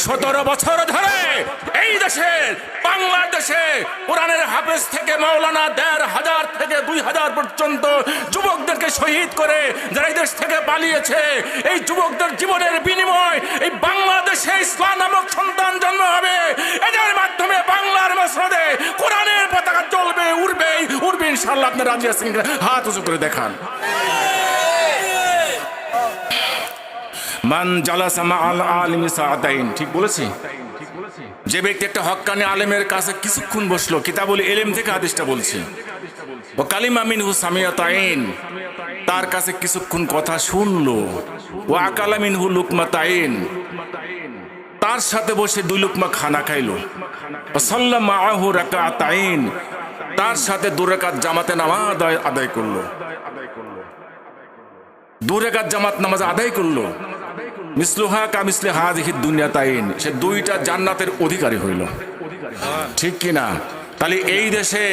17 বছর ধরে এই দেশে বাংলাদেশে কোরআনের হাফেজ থেকে মাওলানা 1500 থেকে 2000 পর্যন্ত যুবকদেরকে শহীদ করে যারা এই দেশ থেকে পালিয়েছে, এই যুবকদের জীবনের বিনিময় এই বাংলাদেশে ইসলাম নামক সন্তান জন্ম হবে। এদের মাধ্যমে বাংলার মসনদে কোরআনের পতাকা চলবে, উড়বে উড়বে ইনশাআল্লাহ। আপনি রাজি আছেন? হাত উঁচু করে দেখান। মান জালাসা মাআল আলিমি সাআতাইন, ঠিক বলেছি? যে ব্যক্তি একটা হক্কানি আলেমের কাছে কিছুক্ষণ বসলো, কিতাবুল ইলম থেকে হাদিসটা বলছে, ও কালিমা মিনহু সামিয়াতাইন, তার কাছে কিছুক্ষণ কথা শুনলো, ও আকালা মিনহু লুকমাতাইন, তার সাথে বসে 2 লুকমা খানা খাইলো, ও সাল্লা মাআহু রাকাতাইন, তার সাথে 2 রাকাত জামাতে নামাজ আদায় করলো, 2 রাকাত জামাত নামাজ আদায় করলো, মিসলুহা কা মিসলি হাযিহি দুনিয়াতাইন, সে 2টা জান্নাতের অধিকারী হইল। ঠিক কি না? তাহলে এই দেশে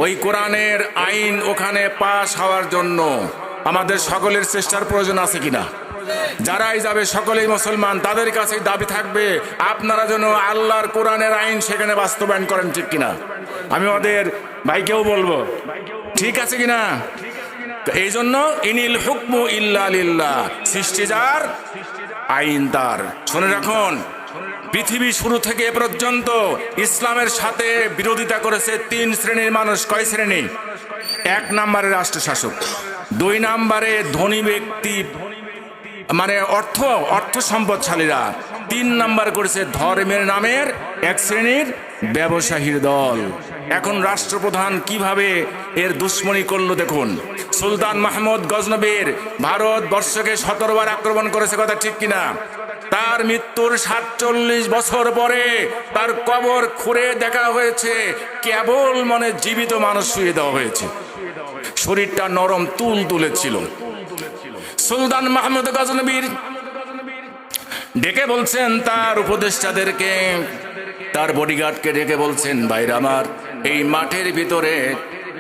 ওই কোরআনের আইন ওখানে পাশ হওয়ার জন্য আমাদের সকলের চেষ্টার প্রয়োজন আছে কিনা? যারাই যাবে সকলেই মুসলমান, তাদের কাছে দাবি থাকবে আপনারা যেন আল্লাহর কোরআনের আইন সেখানে বাস্তবায়ন করেন। ঠিক কিনা? আমি ওদের ভাইকেও বলবো, ঠিক আছে কিনা? এই জন্য ইনিল হুকমু ইল্লা লিল্লাহ, সৃষ্টি যার আইন তার। শুনে রাখুন, পৃথিবী শুরু থেকে এ পর্যন্ত ইসলামের সাথে বিরোধিতা করেছে 3 শ্রেণীর মানুষ। কয় শ্রেণী? 1 নম্বরে রাষ্ট্রশাসক, 2 নম্বরে ধনী ব্যক্তি মানে অর্থ সম্পদশালীরা, 3 নাম্বার করেছে ধর্মের নামের 1 শ্রেণীর ব্যবসায়ীর দল। এখন রাষ্ট্রপ্রধান কিভাবে এর দুশ্মনী করলো দেখুন। সুলতান মাহমুদ গজনবীর ভারতবর্ষকে 17 বার আক্রমণ করেছে, কথা ঠিক কিনা? তার মৃত্যুর 47 বছর পরে তার কবর খুঁড়ে দেখা হয়েছে, কেবল মনে জীবিত মানুষ শুয়ে দেওয়া হয়েছে, শরীরটা নরম তুল তুলেছিল। সুলতান মাহমুদ গজনবীর ডেকে বলছেন তার উপদেষ্টাদেরকে, তার বডিগার্ডকে ডেকে বলছেন, ভাইরা আমার, এই মাঠের ভিতরে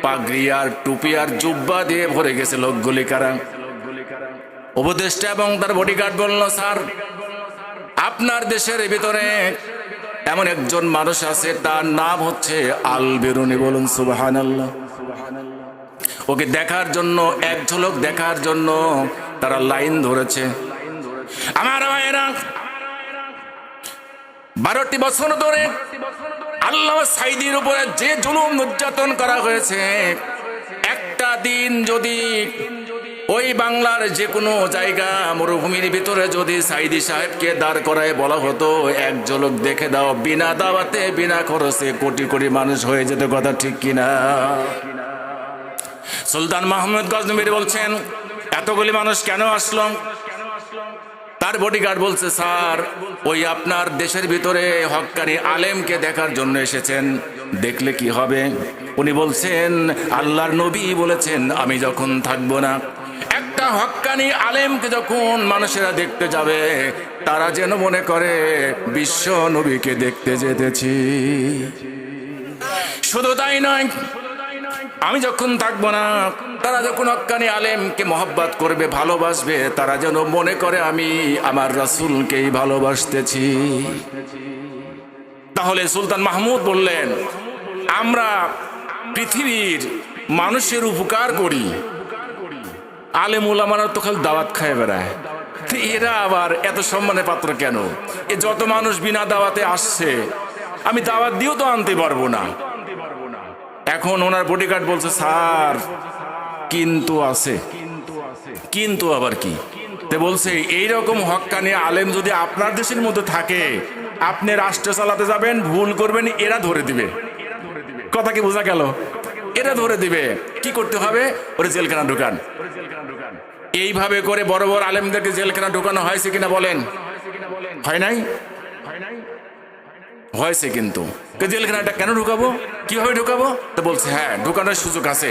পাগড়ি আর টুপি আর জুব্বা দিয়ে ভরে গেছে লোকগুলি কারা? উপদেষ্টা এবং তার বডিগার্ড বলল, স্যার, আপনার দেশের ভিতরে এমন একজন মানুষ আছে, তার নাম হচ্ছে আল বেরুনি। বলুন সুবহানাল্লাহ। ওকে দেখার জন্য, এক ঝলক দেখার জন্য তারা লাইন ধরেছে। আমার ভাইয়েরা, 12টি বছর ধরে আল্লামা সাঈদীর উপরে যে জুলুম নির্যাতন করা হয়েছে, একটা দিন যদি ওই বাংলার যে কোনো জায়গা মরুভূমির ভিতরে যদি সাঈদী সাহেবকে দাঁড় করায় বলা হতো, এক ঝলক দেখে দাও, বিনা দাওয়াতে বিনা খরচে কোটি কোটি মানুষ হয়ে যেত। কথা ঠিক কিনা? সুলতান মাহমুদ গজনবীর বলছেন, এতগুলি মানুষ কেন আসলো? তার বডিগার্ড বলছে, স্যার, ওই আপনার দেশের ভিতরে হক্কানি আলেমকে দেখার জন্য এসেছেন, দেখলে কি হবে? উনি বলছেন, আল্লাহর নবী বলেছেন, আমি যখন থাকবো না, একটা হক্কানি আলেমকে যখন মানুষেরা দেখতে যাবে, তারা যেন মনে করে বিশ্ব নবীকে দেখতে যেতেছি। শুধু তাই নয়, আমি যখন থাকবো না, তারা যখন হক্কানি আলেমকে মহব্বত করবে, ভালোবাসবে, তারা যেন মনে করে আমি আমার রাসূলকেই ভালোবাসতেছি। তাহলে সুলতান মাহমুদ বললেন, আমরা পৃথিবীর মানুষের উপকার করি, আলেম ওলামারা তো খালি দাওয়াত খায় বেড়ায়, এরা আবার এত সম্মানের পাত্র কেন? এ যত মানুষ বিনা দাওয়াতে আসছে, আমি দাওয়াত দিয়েও তো আনতে পারবো না। এখন ওনার বডিগার্ড বলছে, স্যার, কিন্তু আছে। কিন্তু আবার কি? তে বলছে, এইরকম হক্কানি আলেম যদি আপনার দেশের মধ্যে থাকে, আপনি রাষ্ট্র চালাতে যাবেন, ভুল করবেন, এরা ধরে দিবে। কথা কি বোঝা গেল? এরা ধরে দিবে। কি করতে হবে? ওরে জেলখানা ঢুকান। এইভাবে করে বড় বড় আলেমদেরকে জেলখানা ঢুকানো হয়েছে কিনা বলেন? হয় নাই? হয়েছে। কিন্তু জেলখানাটা কেন ঢুকাবো, কিভাবে ঢুকাবো? তো বলছে, হ্যাঁ, ঢুকানোর সুযোগ আছে।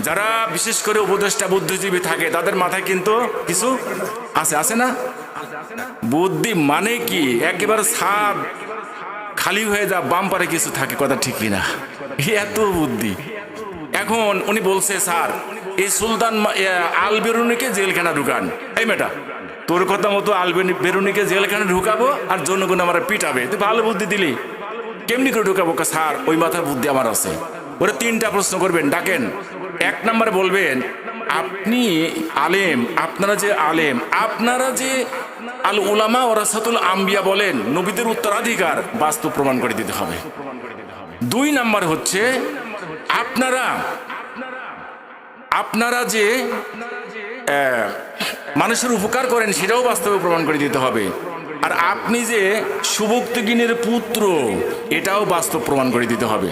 যারা বিশেষ করে উপদেষ্টা বুদ্ধিজীবী থাকে, তাদের মাথায় কিন্তু কিছু আছে না? বুদ্ধি মানে কি? একেবারে ছাদ খালি হয়ে যা, বাম্পারে কিছু থাকে। কথা ঠিক কিনা? এত বুদ্ধি। এখন উনি বলছে, স্যার, এই সুলতান আল বেরুনিকে জেলখানা ঢুকান। এই মেয়েটা তোর কথা মতো বেরুনিকে জেলখানে ঢুকাবো আর জনগণ আমার পিটাবে, তুই ভালো বুদ্ধি দিলি, কেমনি করে ঢুকাবো? স্যার ওই মাথার বুদ্ধি আমার আছে। ওরা 3টা প্রশ্ন করবেন, ডাকেন। 1 নম্বরে বলবেন, আপনি আলেম, আপনারা যে আলেম, আপনারা যে আল উলামা ওয়ারাসাতুল আম্বিয়া বলেন, নবীদের উত্তরাধিকার, বাস্তব প্রমাণ করে দিতে হবে। 2 নম্বর হচ্ছে আপনারা যে মানুষের উপকার করেন সেটাও বাস্তবে প্রমাণ করে দিতে হবে। আর আপনি যে সুবক্তগিনের পুত্র এটাও বাস্তব প্রমাণ করে দিতে হবে।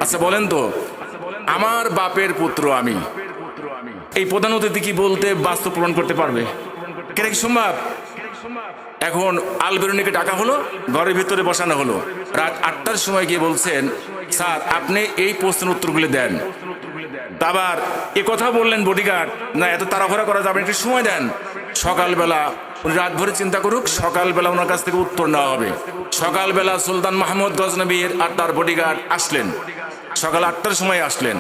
আচ্ছা বলেন তো, আমার বাপের পুত্র আমি, এই প্রধান অতিথি কি বলতে বাস্তব প্রমাণ করতে পারবে? কেন কি সম্ভব? এখন আল বেরুনিকে ডাকা হলো, ঘরের ভিতরে বসানো হলো, রাত 8টার সময় গিয়ে বলছেন, স্যার আপনি এই প্রশ্নের উত্তরগুলি দেন। আবার এ কথা বললেন বডিগার্ড, না এত তাড়াহুড়া করা যাবে, একটু সময় দেন, সকালবেলা উনি রাত ভরে চিন্তা করুক, সকালবেলা ওনার কাছ থেকে উত্তর নেওয়া হবে। সকালবেলা সুলতান মাহমুদ গজনবী আর তার বডিগার্ড আসলেন, সকাল 8টার সময় আসলেন।